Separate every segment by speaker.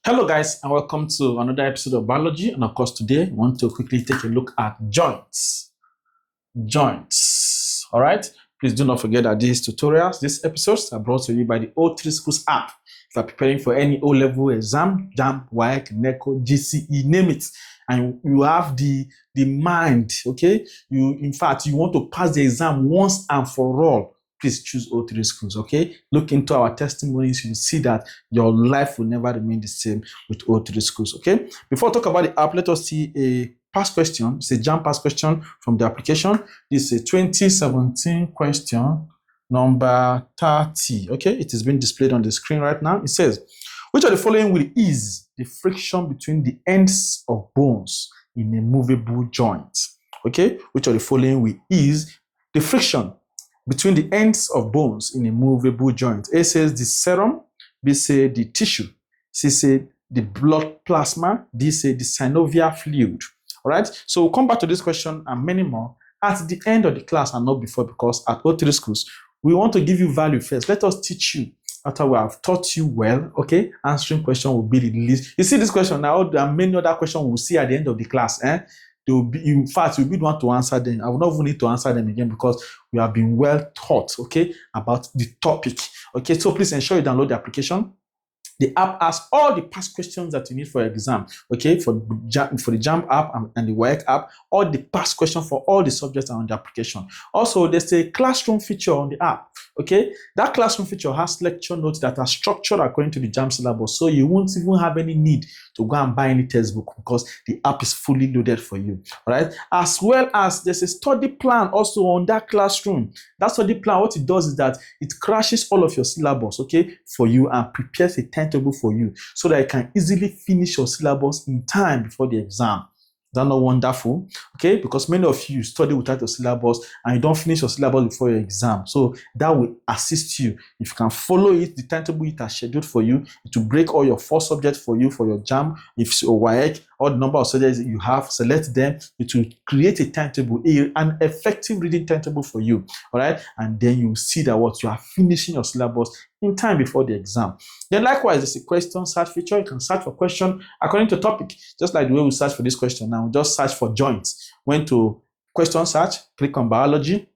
Speaker 1: Hello guys, and welcome to another episode of biology. And of course today we want to quickly take a look at joints. All right, please do not forget that these tutorials, these episodes are brought to you by the O3 Schools app. If you are preparing for any O-level exam, JAMB, WAEC, NECO, GCE, name it, and you have the mind, okay, in fact you want to pass the exam once and for all, please choose O3 Schools, okay? Look into our testimonies, you'll see that your life will never remain the same with O3 Schools, okay? Before I talk about the app, let us see a past question. It's a JAMB past question from the application. This is a 2017 question, number 30, okay? It is being displayed on the screen right now. It says, which of the following will ease the friction between the ends of bones in a movable joint? Okay? Which of the following will ease the friction between the ends of bones in a movable joint? A says the serum, B say the tissue, C say the blood plasma, D say the synovial fluid. All right, so we'll come back to this question and many more at the end of the class and not before, because at O3 Schools, we want to give you value first. Let us teach you after we have taught you well, okay? Answering question will be the least. You see this question now, there are many other questions we'll see at the end of the class, They will be, in fact, you'll be the one to answer them. I will not even need to answer them again because we have been well taught, okay, about the topic. Okay, so please ensure you download the application. The app has all the past questions that you need for your exam, okay, for the JAMB app and the WAEC app, all the past questions for all the subjects are on the application. Also, there's a classroom feature on the app, okay? That classroom feature has lecture notes that are structured according to the JAMB syllabus, so you won't even have any need to go and buy any textbook because the app is fully loaded for you, all right? As well as there's a study plan also on that classroom. That study plan, what it does is that it crashes all of your syllabus, okay, for you and prepares a timetable for you so that you can easily finish your syllabus in time before the exam. Is that not wonderful? Okay, because many of you study without your syllabus and you don't finish your syllabus before your exam. So that will assist you. If you can follow it, the timetable it has scheduled for you, it will break all your 4 subjects for you for your JAMB. If it's your WAEC, all the number of subjects you have, select them. It will create a timetable, an effective reading timetable for you. All right, and then you see that what you are finishing your syllabus in time before the exam. Then likewise, there's a question search feature. You can search for question according to topic, just like the way we search for this question now. Just search for joints. Went to question search, click on biology,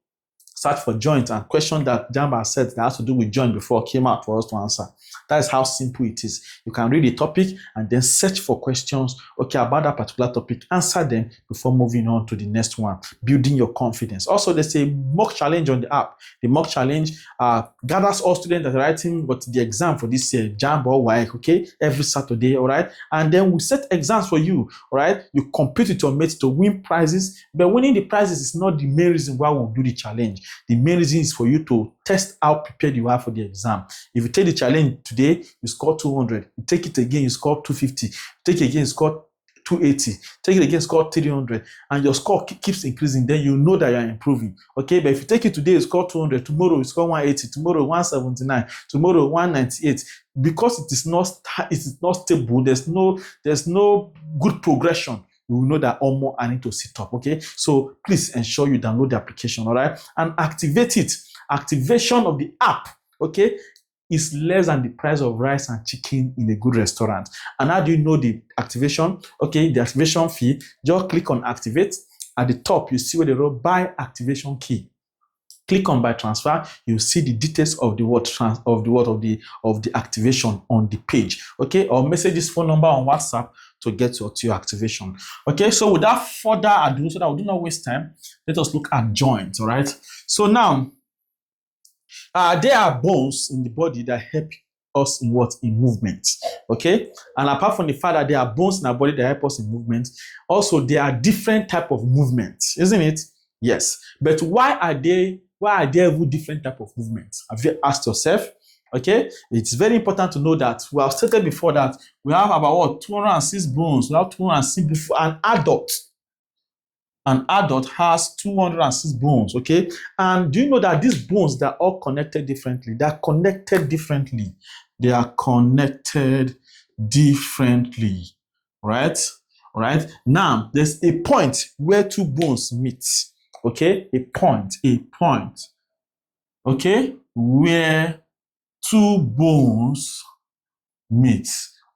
Speaker 1: search for joint, and question that JAMB has said that has to do with joint before came out for us to answer. That is how simple it is. You can read the topic and then search for questions, okay, about that particular topic, answer them before moving on to the next one, building your confidence. Also, there's a mock challenge on the app. The mock challenge gathers all students that are writing the exam for this year, JAMB or WAEC, okay, every Saturday, all right? And then we set exams for you, all right? You compete with your mates to win prizes, but winning the prizes is not the main reason why we'll do the challenge. The main reason is for you to test how prepared you are for the exam. If you take the challenge today, you score 200. You take it again, you score 250. Take it again, you score 280. Take it again, score 300. And your score keeps increasing. Then you know that you are improving. Okay, but if you take it today, you score 200. Tomorrow, you score 180. Tomorrow, 179. Tomorrow, 198. Because it is not stable, there's no good progression. You will know that I need to sit up, okay? So please ensure you download the application, all right? And activate it. Activation of the app, okay, is less than the price of rice and chicken in a good restaurant. And how do you know the activation? Okay, the activation fee, just click on activate. At the top, you see where they wrote buy activation key. Click on buy transfer, you see the details of the activation on the page, okay? Or message this phone number on WhatsApp to get to your activation. Okay, so without further ado, so that we do not waste time, let us look at joints, all right? So now, there are bones in the body that help us in movement, okay? And apart from the fact that there are bones in our body that help us in movement, also there are different type of movements, isn't it? Yes, but why are there even different type of movements? Have you asked yourself? Okay, it's very important to know that we have stated before that we have about 206 bones. We have 206 before an adult. An adult has 206 bones, okay? And do you know that these bones, they're all connected differently? They're connected differently. They are connected differently, right? All right. Now, there's a point where 2 bones meet, okay? A point, okay? Where 2 bones meet,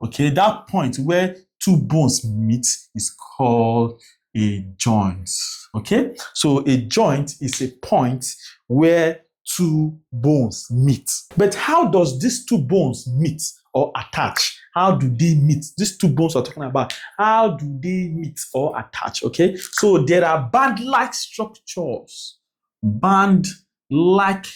Speaker 1: Okay, that point where two bones meet is called a joint. Okay, so a joint is a point where two bones meet. But how does these two bones meet or attach? How do they meet? These two bones we're talking about, how do they meet or attach? Okay, so there are band-like structures. Band-like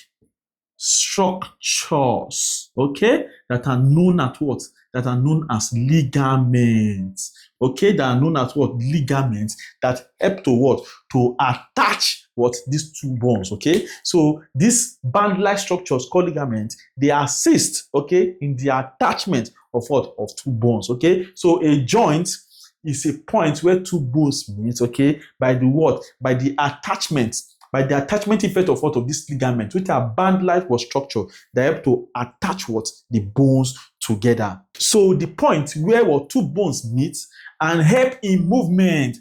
Speaker 1: structures, okay, that are known as what? That are known as ligaments. Okay, that are known as what? Ligaments that help to what? To attach what? These two bones. Okay, so these band-like structures called ligaments, they assist, okay, in the attachment of what? Of two bones. Okay, so a joint is a point where two bones meet, okay, by the what? By the attachment effect of what? Of this ligament, which are band-like structure that help to attach what? The bones together. So the point where what? Two bones meet and help in movement,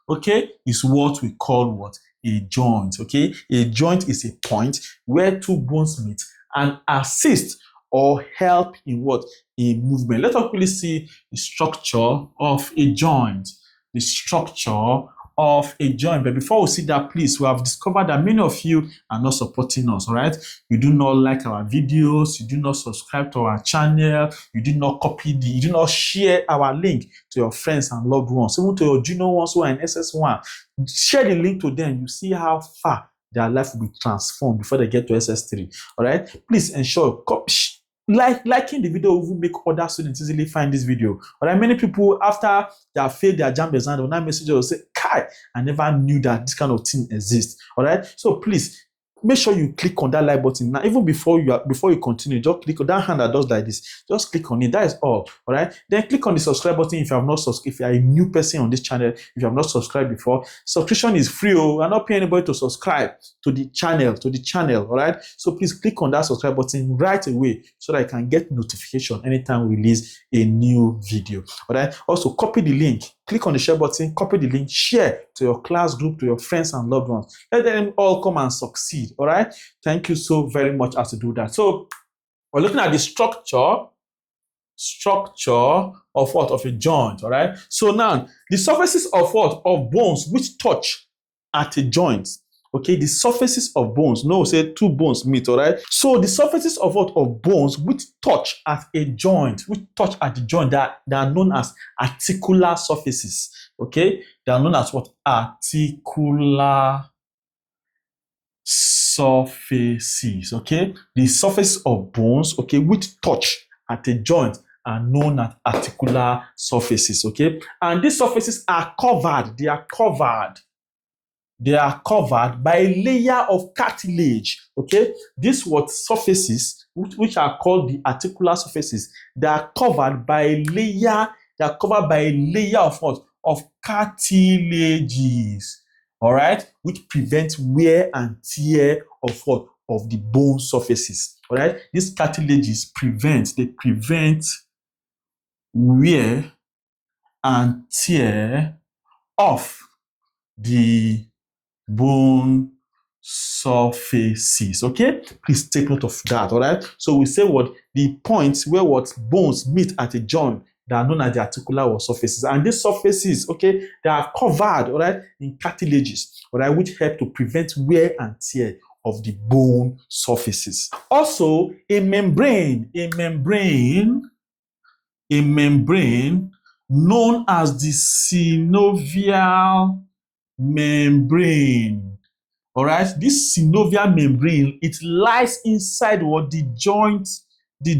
Speaker 1: okay, is what we call what? A joint. Okay, a joint is a point where two bones meet and assist or help in what? In movement. Let us quickly see the structure of a joint. The structure of a joint. But before we see that, please, we have discovered that many of you are not supporting us, all right? You do not like our videos, you do not subscribe to our channel, you do not you do not share our link to your friends and loved ones, even to your junior ones who are in SS1. Share the link to them. You see how far their life will be transformed before they get to SS3, all right? Please ensure liking the video will make other students easily find this video. All right, many people after they have failed their JAMB exam, will now message us say, "Kai, I never knew that this kind of thing exists." All right, so please make sure you click on that like button now. Even before you continue, just click on that hand that does like this. Just click on it. That is all. All right. Then click on the subscribe button if you have not subscribed. If you are a new person on this channel, if you have not subscribed before, subscription is free. Oh, we're not paying anybody to subscribe to the channel. All right. So please click on that subscribe button right away so that you can get notification anytime we release a new video. All right. Also, copy the link. Click on the share button, copy the link, share to your class group, to your friends and loved ones. Let them all come and succeed, all right? Thank you so very much as to do that. So we're looking at the structure of what? Of a joint, all right? So now, the surfaces of what? Of bones which touch at a joint. Okay, the surfaces of bones. No, say two bones meet, all right? So the surfaces of what? Of bones which touch at a joint, that are known as articular surfaces. Okay, they are known as what? Articular surfaces. Okay, the surface of bones, okay, which touch at a joint are known as articular surfaces. Okay, and these surfaces are covered. They are covered by a layer of cartilage. Okay, these what surfaces, which are called the articular surfaces, they are covered by a layer. They are covered by a layer of what? Of cartilages. All right, which prevents wear and tear of what? Of the bone surfaces. All right, these cartilages prevent wear and tear of the bone surfaces. Okay, please take note of that. All right, so we say what? The points where what? Bones meet at a joint that are known as the articular surfaces, and these surfaces, okay, they are covered, all right, in cartilages, all right, which help to prevent wear and tear of the bone surfaces. Also, a membrane known as the synovial membrane. All right, this synovial membrane, it lies inside what? The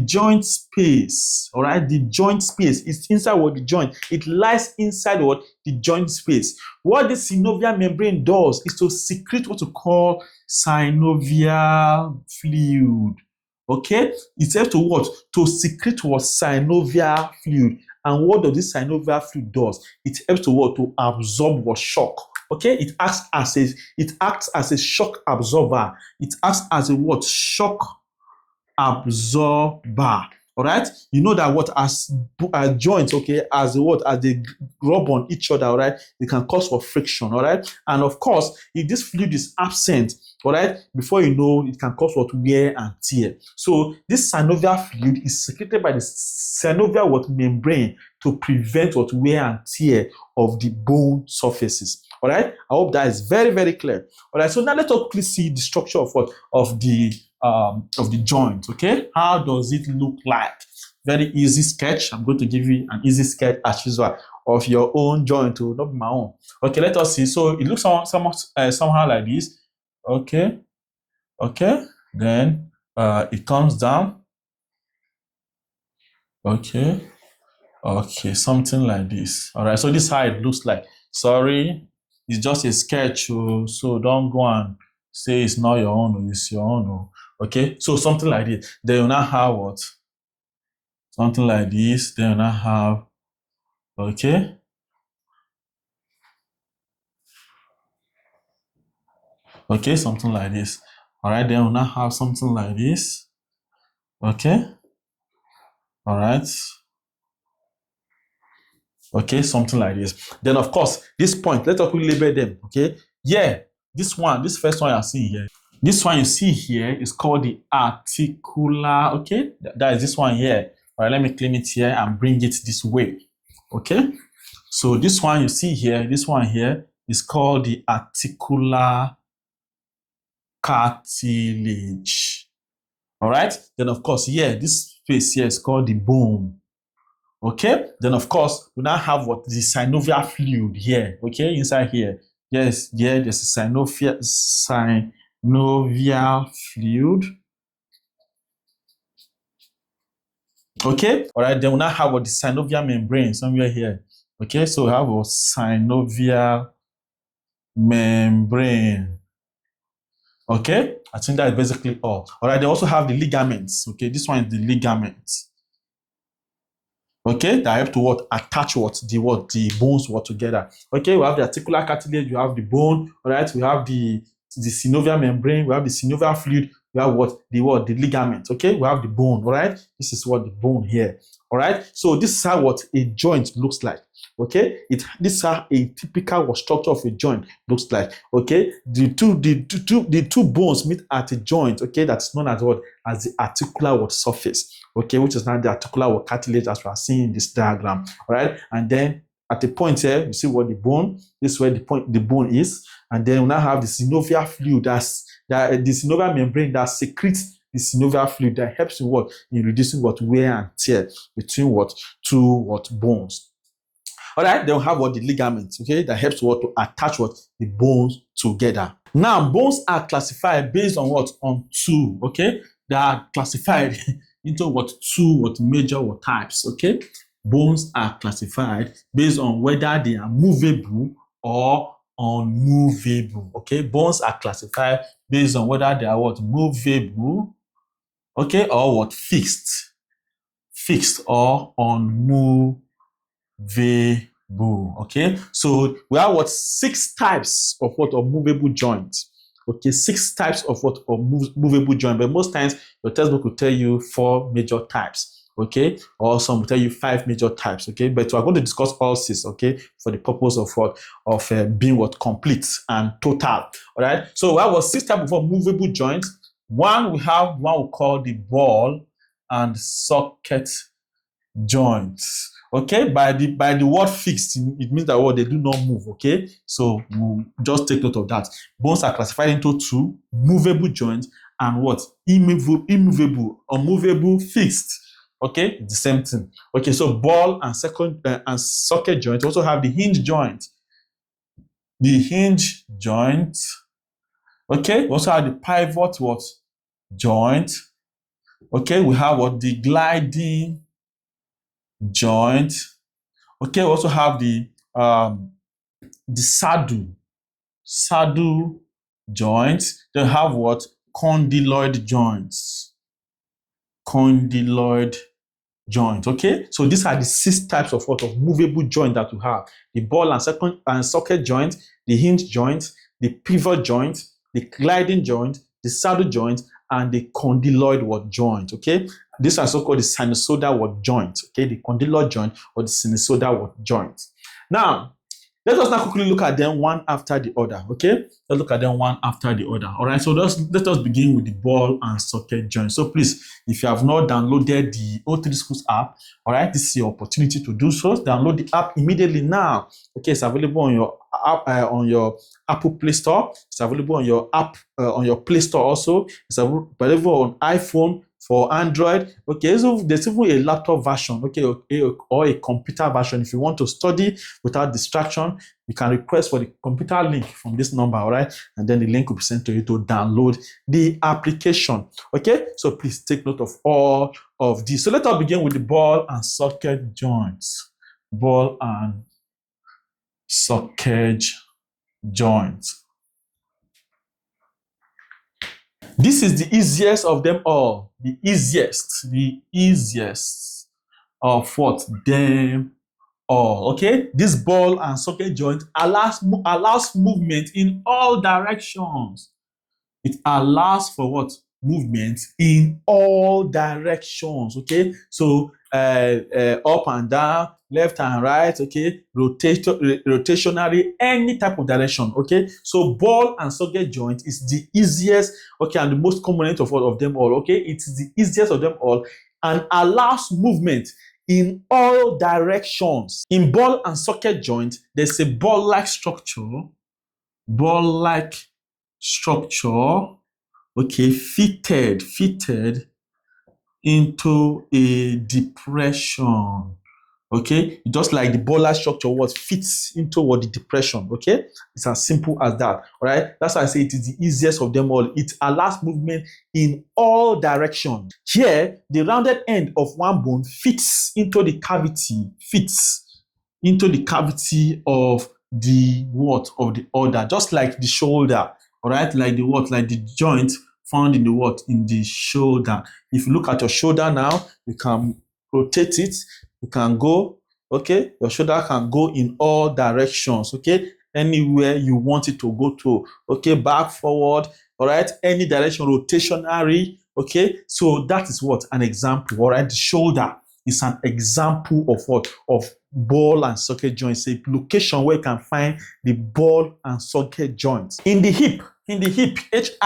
Speaker 1: joint space. All right, the joint space. It's inside what? The joint. It lies inside what? The joint space. What the synovial membrane does is to secrete what we call synovial fluid. Okay, it's helps to what? To secrete what? Synovial fluid. And what does this synovial fluid does? It helps to what? To absorb what? Shock. Okay, it acts as a shock absorber. It acts as a what? Shock absorber. All right, you know that what as joints, okay, as they rub on each other, all right, it can cause for friction, all right, and of course, if this fluid is absent, all right, before you know, it can cause what wear and tear. So this synovial fluid is secreted by the synovial what membrane to prevent what wear and tear of the bone surfaces. All right, I hope that is very, very clear. All right, so now let's quickly see the structure of what of the joint. Okay, how does it look like? Very easy sketch. I'm going to give you an easy sketch as usual of your own joint, not my own. Okay, let us see. So it looks somehow like this. Okay, then it comes down. Okay, something like this. All right, so this is how it looks like. Sorry, it's just a sketch, so don't go and say it's not your own, it's your own. Okay, so something like this. Then you now have what? Something like this. Then you now have, okay, something like this. All right, then we now have something like this. Okay, all right. Okay, something like this. Then, of course, this point, let's quickly label them. Okay, yeah, this first one you see here. This one you see here is called the articular. Okay, that is this one here. All right, let me clean it here and bring it this way. Okay, so this one you see here, this one here is called the articular cartilage. All right, then of course, yeah, this space here is called the bone. Okay, then of course, we now have what the synovial fluid here. Okay, inside here. Yes, yeah, there's a synovial fluid. Okay, all right, then we now have what the synovial membrane somewhere here. Okay, so we have a synovial membrane. Okay, I think that is basically all. All right, they also have the ligaments. Okay, this one is the ligaments. Okay, that help to what attach the bones together. Okay, we have the articular cartilage, you have the bone. All right, we have the synovial membrane, we have the synovial fluid, we have the ligament. Okay, we have the bone. All right, this is what the bone here. All right, so this is how what a joint looks like. Okay, this is how a typical structure of a joint looks like. Okay, the two bones meet at a joint. Okay, that's known as what as the articular surface. Okay, which is now the articular cartilage as we are seeing in this diagram. All right, and then at the point here, you see what the bone. This is where the bone is, and then we now have the synovial fluid. The synovial membrane that secretes the synovial fluid that helps in reducing wear and tear between two bones. All right, then we have the ligaments, okay, that helps to attach the bones together. Now, bones are classified based on on two, okay? They are classified into two major types, okay? Bones are classified based on whether they are movable or unmovable, okay? Bones are classified based on whether they are movable, okay, or fixed or unmovable. Okay, so we have 6 types of movable joints. Okay, 6 types of movable joint, but most times your textbook will tell you 4 major types. Okay, or some will tell you 5 major types. Okay, but we are going to discuss all 6. Okay, for the purpose of being complete and total. All right, so we have 6 types of movable joints. One we call the ball and socket joints. Okay, by the word fixed, it means that they do not move. Okay, so we'll just take note of that. Bones are classified into 2: movable joints and immovable, unmovable, fixed. Okay, the same thing. Okay, so ball and socket joint also have the hinge joint. The hinge joint. Okay, we also have the pivot joint. Okay, we have the gliding joint. Okay, we also have the saddle joint. They have condyloid joints. Condyloid joint. Okay, so these are the 6 types of movable joint that we have: the ball and socket joint, the hinge joint, the pivot joint, the gliding joint, the saddle joint, and the condyloid what joint. Okay, this is also called the sinusoidal what joint. Okay, the condyloid joint or the sinusoidal what joint. Now, let us now quickly look at them one after the other. Okay, let's look at them one after the other. All right, so let us begin with the ball and socket joint. So please, if you have not downloaded the O3 Schools app, all right, this is your opportunity to do so. Download the app immediately now. Okay, it's available on your app, on your Apple Play Store. It's available on your app on your Play Store also. It's available on iPhone, for Android. Okay, so there's even a laptop version, okay, or a computer version. If you want to study without distraction, you can request for the computer link from this number, all right? And then the link will be sent to you to download the application. Okay, so please take note of all of this. So let us begin with the ball and socket joints. Ball and socket joints. This is the easiest of them all. The easiest of what? Them all. Okay? This ball and socket joint allows movement in all directions. It allows for what? Movement in all directions. Okay? So up and down, left and right, okay, rotationary, any type of direction, okay. So ball and socket joint is the easiest, okay, and the most component of all of them all, okay. It is the easiest of them all and allows movement in all directions. In ball and socket joint, there's a ball-like structure, okay, fitted into a depression. Okay, just like the ball-like structure was fits into what the depression. Okay, it's as simple as that. All right, that's why I say it is the easiest of them all. It allows movement in all directions. Here, the rounded end of one bone fits into the cavity, of the what of the other, just like the shoulder. All right, like the what, like the joint found in the what, in the shoulder. If you look at your shoulder now, you can rotate it. You can go, okay, your shoulder can go in all directions, okay, anywhere you want it to go to, okay, back, forward, all right, any direction, rotationary, okay. So that is what an example, all right. The shoulder is an example of what? Of ball and socket joints, a location where you can find the ball and socket joints. In the hip, HIP,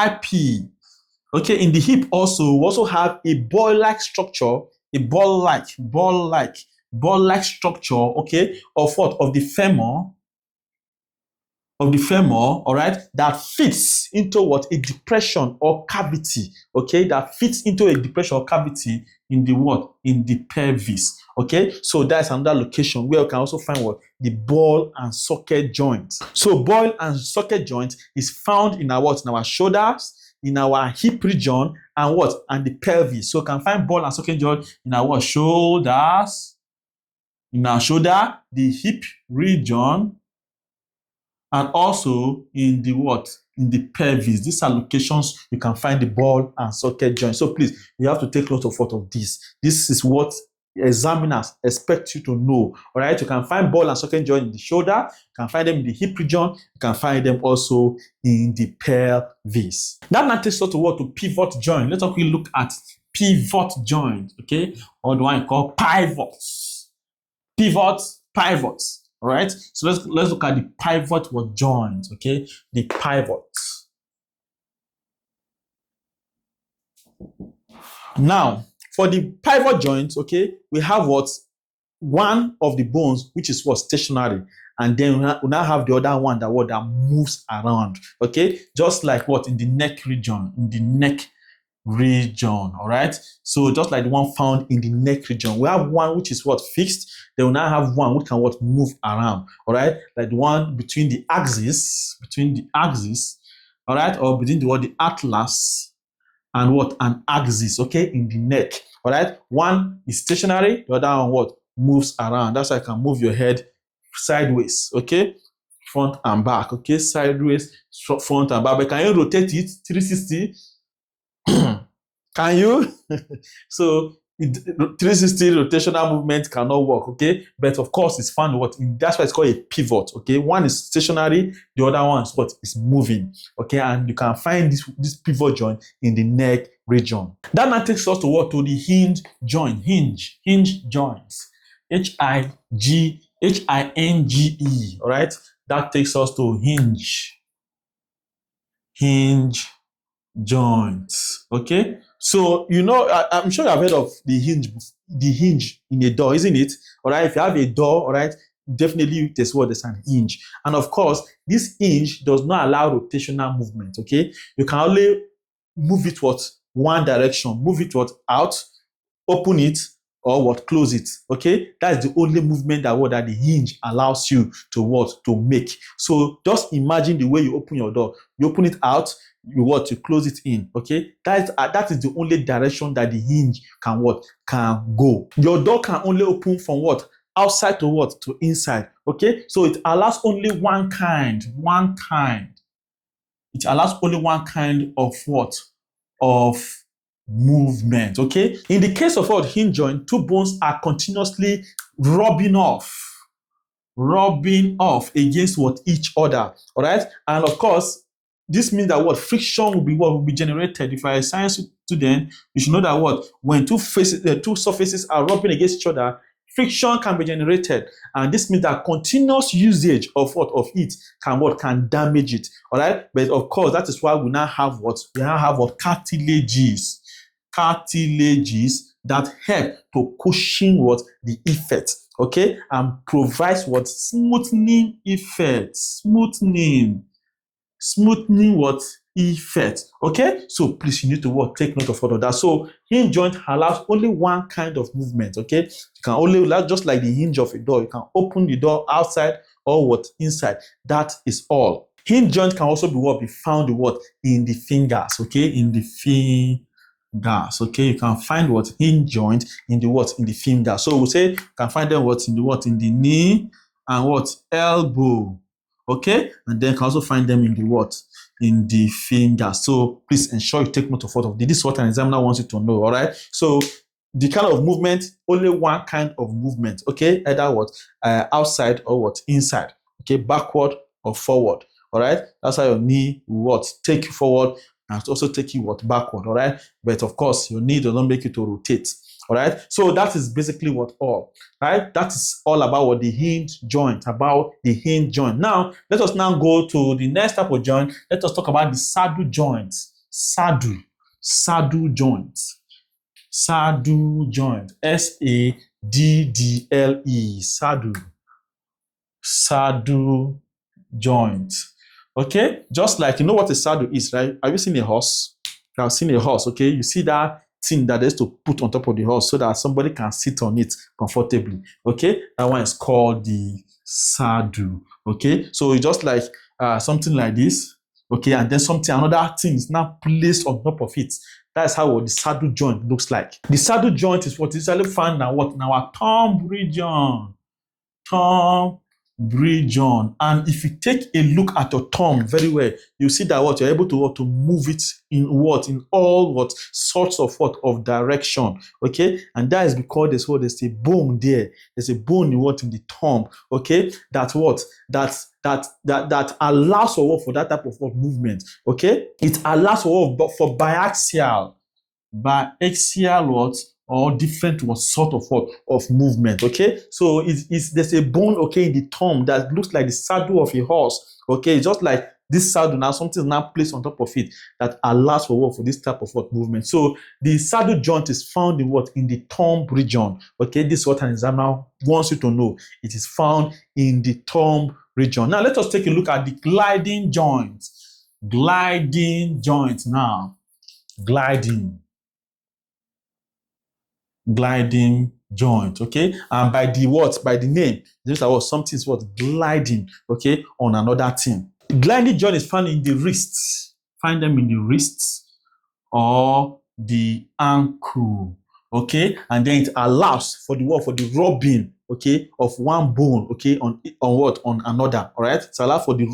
Speaker 1: okay, in the hip also, we also have a ball-like structure, a ball-like structure, okay, of what? Of the femur, all right, that fits into what? A depression or cavity, okay, that fits into a depression or cavity in the what? In the pelvis, okay. So that's another location where you can also find what? The ball and socket joint. So ball and socket joint is found in our what? In our shoulders, in our hip region, and what? And the pelvis. So you can find ball and socket joint in our what? Shoulders, in our shoulder, the hip region, and also in the what? In the pelvis. These are locations you can find the ball and socket joint. So please, you have to take note of what of this. This is what examiners expect you to know. All right, you can find ball and socket joint in the shoulder, you can find them in the hip region, you can find them also in the pelvis. That now takes us to what? To pivot joint. Let's quickly look at pivot joint, okay, or the one you call pivots. Pivots. All right, so let's look at the pivot joint, okay, the pivots. Now, for the pivot joint, okay, we have what? One of the bones, which is what? Stationary, and then we now have the other one that moves around, okay, just like what? In the neck region, all right. So just like the one found in the neck region, we have one which is what? Fixed. Then we now have one which can what? Move around, all right, like the one between the axis, all right, or between the atlas and what? An axis, okay, in the neck, all right. One is stationary, the other one what? Moves around. That's why you can move your head sideways, okay, front and back, okay, sideways, front and back. But can you rotate it 360? Can you? So 360 rotational movement cannot work, okay? But of course, it's found what? That's why it's called a pivot, okay? One is stationary, the other one is what? Is moving, okay? And you can find this pivot joint in the neck region. That now takes us to what? To the hinge joint, hinge joints, Hinge, all right? That takes us to hinge joints, okay? So, you know, I'm sure you've heard of the hinge in a door, isn't it? All right, if you have a door, all right, definitely there's an hinge. And of course, this hinge does not allow rotational movement, okay? You can only move it one direction, move it out, open it, or close it, okay? That's the only movement that the hinge allows you to make. So just imagine the way you open your door. You open it out, you close it in, okay? That is the only direction that the hinge can go. Your door can only open from outside to inside, okay? So it allows only one kind. It allows only one kind of of movement, okay? In the case of hinge joint, two bones are continuously rubbing off against each other, all right? And of course, this means that friction will be generated. If you are a science student, you should know that when two surfaces are rubbing against each other, friction can be generated, and this means that continuous usage of it can damage it. All right, but of course that is why we now have cartilages that help to cushion the effect, okay, and provides smoothing effect, effect, okay? So please, you need to take note of all of that. So hinge joint allows only one kind of movement, okay? You can only, just like the hinge of a door, you can open the door outside or inside. That is all. Hinge joint can also be found in the fingers, okay? In the fingers, okay? You can find hinge joint in the finger. So we say you can find them in the knee and elbow, okay? And then you can also find them in the finger. So please ensure you take note of all of this. This is what an examiner wants you to know, all right? So the kind of movement, only one kind of movement, okay? Either outside or inside, okay? Backward or forward, all right? That's how your knee will take you forward and also take you backward, all right? But of course, your knee does not make you to rotate. All right, so that is basically all right. That is all about the hinge joint. Now, let us now go to the next type of joint. Let us talk about the saddle joint. Saddle joint. Saddle joint. SADDLE. Saddle joint. Okay, just like you know what a saddle is, right? Have you seen a horse? You have seen a horse. Okay, you see that thing that is to put on top of the horse so that somebody can sit on it comfortably, okay? That one is called the saddle, okay? So it's just like something like this, okay? And then another thing is now placed on top of it. That's how the saddle joint looks like. The saddle joint is usually found in our thumb region. And if you take a look at your thumb very well, you see that you're able to move it in all sorts of direction, okay? And that is because there's a bone there. There's a bone in the thumb, okay? That allows for that type of movement, okay? It allows for biaxial or different sort of movement, okay? So there's a bone, okay, in the thumb that looks like the saddle of a horse, okay? It's just like this saddle now, something is now placed on top of it that allows for this type of movement. So the saddle joint is found in the thumb region, okay? This is what an examiner wants you to know. It is found in the thumb region. Now let us take a look at the gliding joint. Gliding joint now. Gliding joint, okay? And by the name, this is something is gliding, okay, on another thing. Gliding joint is found in the wrists. Find them in the wrists or the ankle, okay? And then it allows for the rubbing, okay, of one bone, okay, on another, all right? It allows for the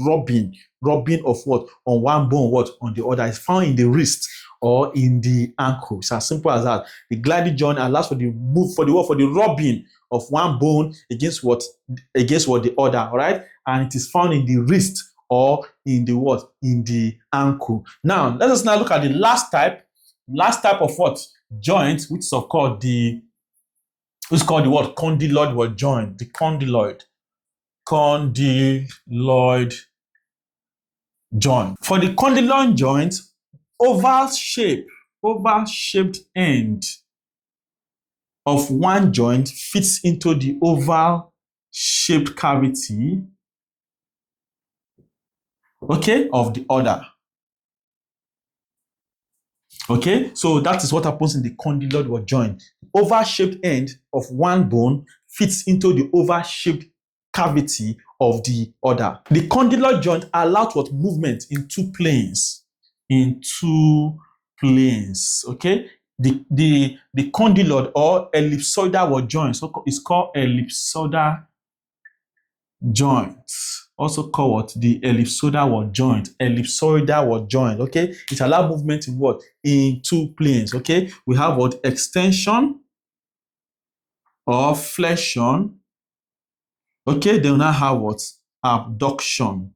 Speaker 1: rubbing of on one bone, on the other. It's found in the wrist or in the ankle. It's as simple as that. The gliding joint allows for the move, for the rubbing of one bone against the other, all right? And it is found in the wrist or in the what? In the ankle. Now, let us now look at the last type of what? Joint, which is called the what? Condyloid joint. The condyloid joint. For the condyloid joint, oval-shaped end of one joint fits into the oval-shaped cavity, okay, of the other. Okay, so that is what happens in the condyloid joint. The oval-shaped end of one bone fits into the oval-shaped cavity of the other. The condyloid joint allows what? Movement in two planes. Okay. The condyloid or ellipsoidal joint is called ellipsoidal joint. Also called what? The ellipsoidal joint. Ellipsoidal joint. Okay. It allows movement in what? In two planes. Okay. We have what? Extension or flexion. Okay. Then we now have what? Abduction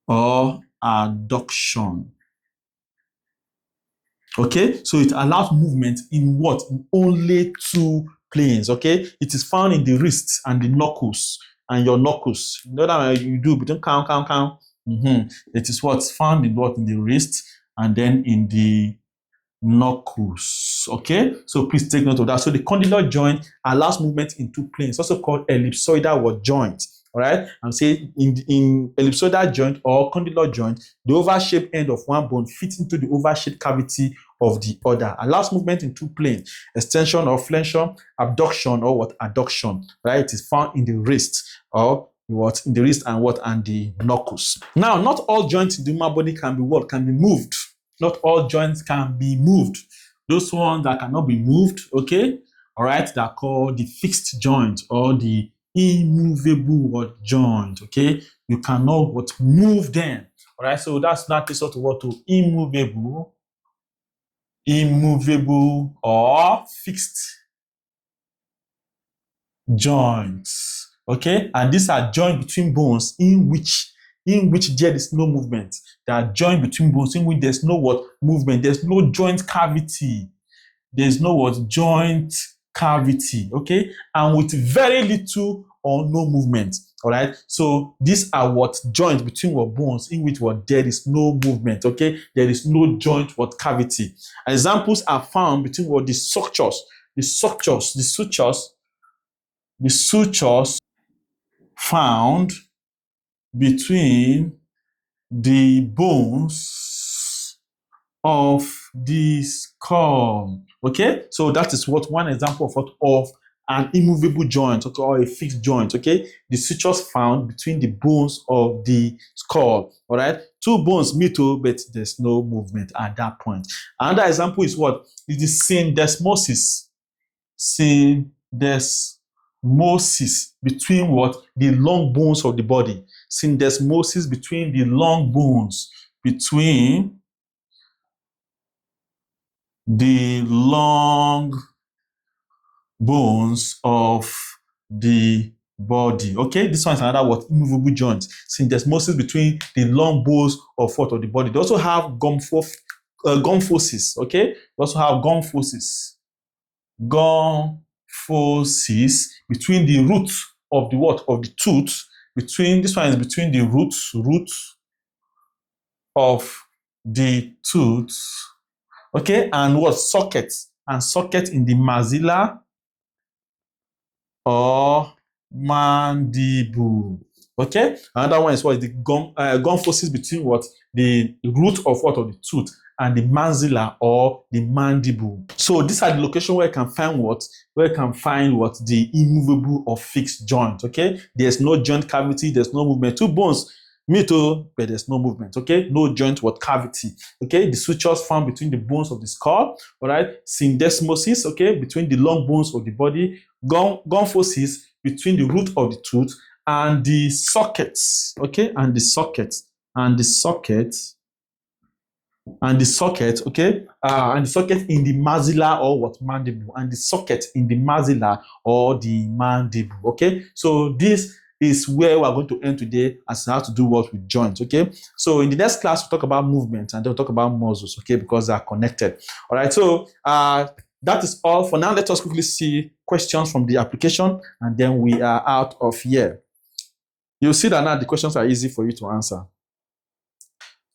Speaker 1: or adduction. Okay, so it allows movement in what? In only two planes. Okay, it is found in the wrists and the knuckles and your knuckles. You know that you do between count. It is what's found in what? In the wrist and then in the knuckles. Okay, so please take note of that. So the condyloid joint allows movement in two planes, also called ellipsoidal joint. All right, I'm saying in ellipsoidal joint or condyloid joint, the oval-shaped end of one bone fits into the oval-shaped cavity of the other. Allows movement in two planes: extension or flexion, abduction or what? Adduction. Right, it is found in the wrist or what? In the wrist and what? And the knuckles. Now, not all joints in the human body can be what? Can be moved. Not all joints can be moved. Those ones that cannot be moved, okay, all right, they're called the fixed joint or the immovable joint. Okay, you cannot what? Move them. All right, so that's not the sort of what? To immovable or fixed joints. Okay, and these are joints between bones in which there is no movement. They are joints between bones in which there's no what? Movement. There's no joint cavity. There's no what? Joint cavity. Okay, and with very little or no movement. All right, so these are what? Joints between what? Bones in which what? There is no movement. Okay, there is no joint what? Cavity. Examples are found between what? The sutures found between the bones of the skull. Okay, so that is what one example of what? Of an immovable joint, okay, or a fixed joint. Okay, the sutures found between the bones of the skull. All right, two bones meet, but there's no movement at that point. Another example is what? Is the syndesmosis between what? The long bones of the body. Syndesmosis between the long bones, between the long bones of the body. Okay, this one is another what? Immovable joint. Syndesmosis between the long bones of what? Of the body. They also have gomphoses. Okay, they also have gomphoses between the root of the what? Of the tooth. This one is between the root of the tooth. Okay, and what? Socket in the maxilla or mandible. Okay, another one is what? The gomphoses between what? The root of what? Of the tooth and the maxilla or the mandible. So these are the locations where you can find what? Where you can find what? The immovable or fixed joint. Okay, there's no joint cavity, there's no movement. Two bones meet, but there's no movement. Okay, no joint what? Cavity. Okay, the sutures found between the bones of the skull. All right, syndesmosis, okay, between the long bones of the body. Gomphoses between the root of the tooth and the sockets. Okay, and the socket and the socket, okay, and the socket in the maxilla or what mandible, and the socket in the maxilla or the mandible, okay. So this is where we're going to end today as to how to do what with joints, okay. So in the next class, we'll talk about movement and then we'll talk about muscles, okay, because they are connected. All right, so that is all for now. Let us quickly see questions from the application and then we are out of here. You'll see that now the questions are easy for you to answer.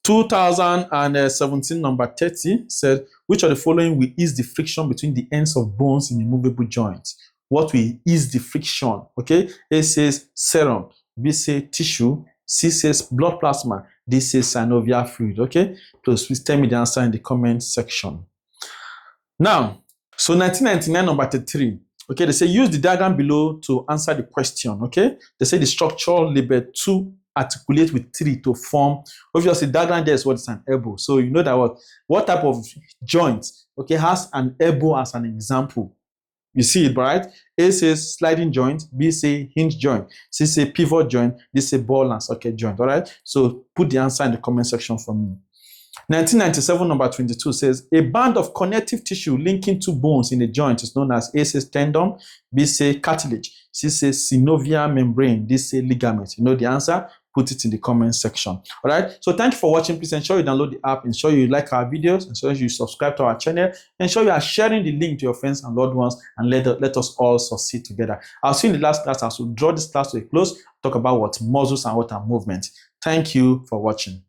Speaker 1: 2017 number 30 said, which of the following will ease the friction between the ends of bones in immovable joints? What will ease the friction? Okay, A says serum, B says tissue, C says blood plasma, D says synovial fluid. Okay, please tell me the answer in the comment section. Now, so 1999 number 33. Okay, they say use the diagram below to answer the question. Okay, they say the structure labeled 2 articulate with 3 to form. Obviously, diagram there is what is an elbow. So you know that what type of joint, okay, has an elbow as an example. You see it, right? A says sliding joint, B say hinge joint, C say pivot joint, D say ball and socket joint. All right. So put the answer in the comment section for me. 1997 number 22 says a band of connective tissue linking two bones in a joint is known as A says tendon, B say cartilage, C says synovial membrane, D say ligament. You know the answer? Put it in the comment section. All right. So thank you for watching. Please ensure you download the app, ensure you like our videos, ensure you subscribe to our channel, ensure you are sharing the link to your friends and loved ones, and let us all succeed together. I'll see you in the last class as we draw this class to a close, talk about what muscles and what are movement. Thank you for watching.